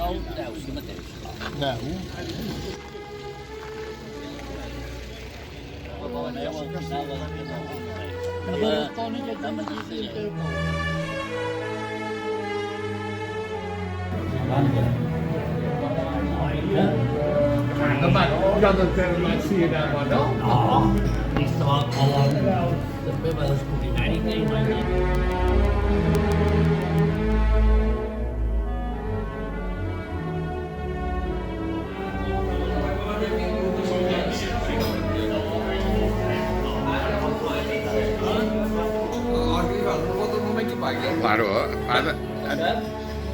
9, 10, si mateix. 10. Ja no tenen la cinema, no? No, estava a la... També va descobrir Amèrica i no hi ha. Claro, ara,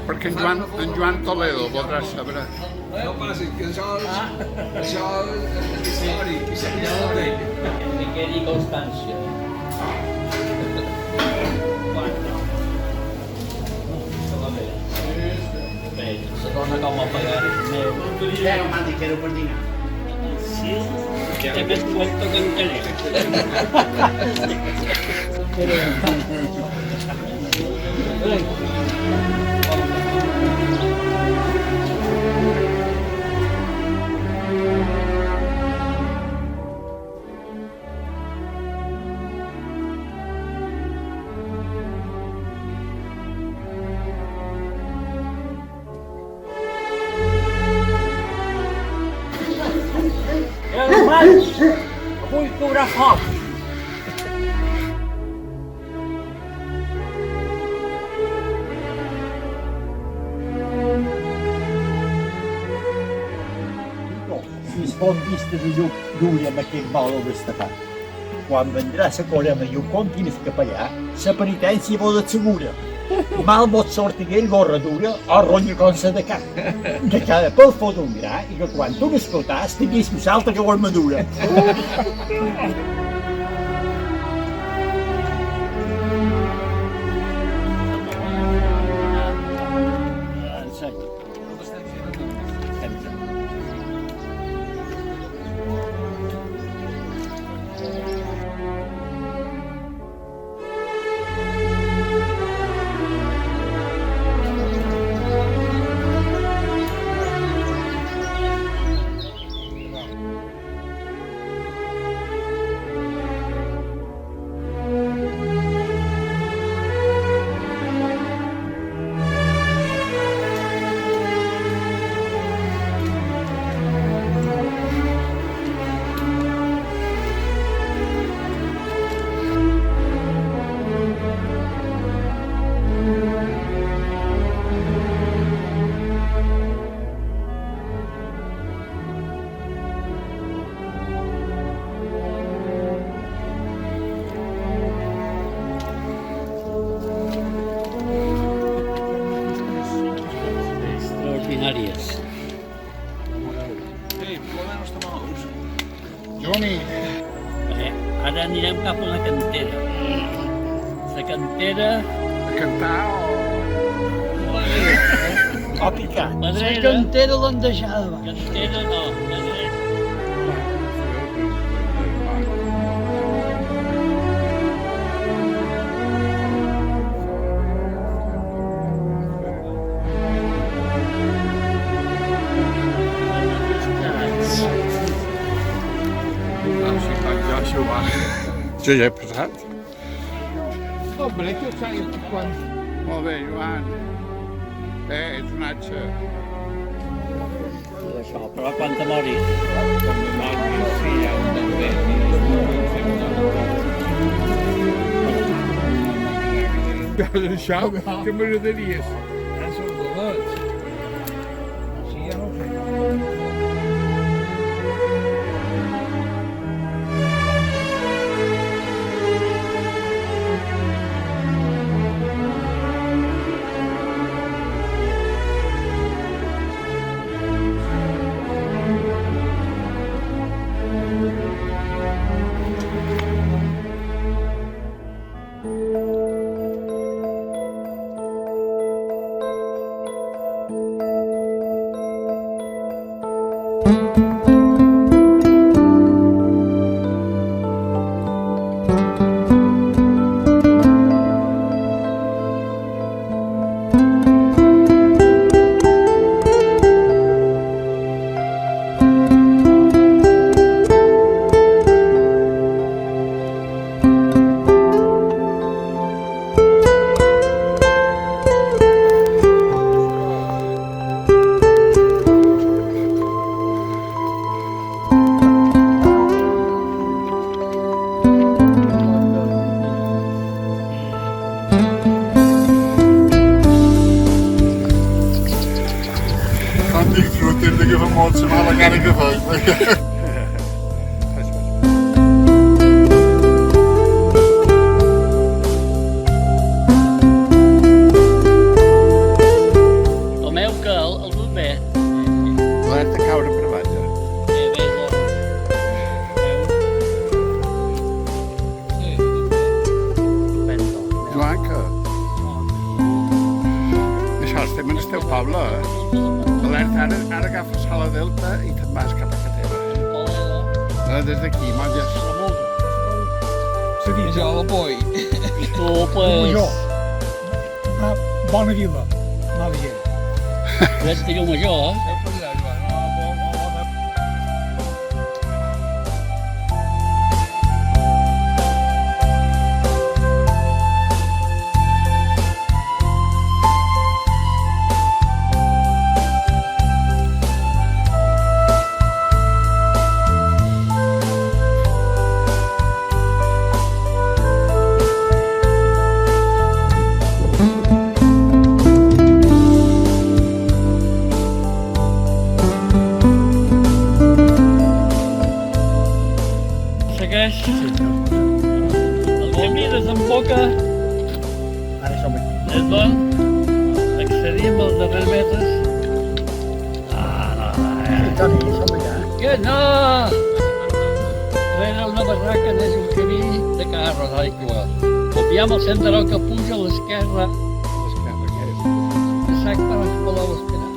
perquè en Joan Toledo voldrà saber. No passi, que això és històric, és històric. Que quedi constància. Bé, se dona com a pagar meu. Ja no m'han dit que era per dinar. Sí, te me cuento que interés. Vull cobrar foc. Si es pot vista de lluc d'ull amb aquest baló destapat. Quan vendrà la corema i ho comptin el capellà, la penitència vos assegura. Mal vos sortir ell gorra dura o ronya com sa de cap. Que cada pel fot un gra i que quan tu n'escoltàs tinguis més alta que l'armadura. Extraordinàries. Joni, Ara anirem cap a la cantera. La cantera... a cantar O picar. La La dreta... cantera l'endejada. Cantera no, la dreta. Jo ja he passat. Hombre, que ho saps quan... Molt bé, Joan. És un atxa. Això, però quan te moris. Sí, ja ho també. Això, que m'agradaries? Ja som dolents. Així ja no ho sé. molt la mala cara que fas. El meu que el dut bé. L'hem de caure per avall. Joan, que... Això estem en el teu poble, eh? Alerta, ara agafes a la delta i te'n vas cap a Catera. Des d'aquí, molles. Jo la poi. I tu, pues... Bona vila, mala gent. Tu ets de Llucmajor, eh? Segueix. El camí desemboca Ara som aquí. des d'on accedim als darrers metres. Toni, som allà. Que no! Rere una barraca neix un camí de carros d'aigua. Obviam el senderó que puja a l'esquerra, L'esquerra, què és? de sac per als podeu esperar.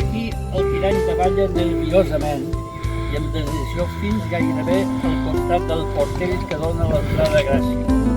Aquí el tirany davalla nerviosament i amb decisió fins gairebé al costat del portell que dona a l'entrada a Gràcia.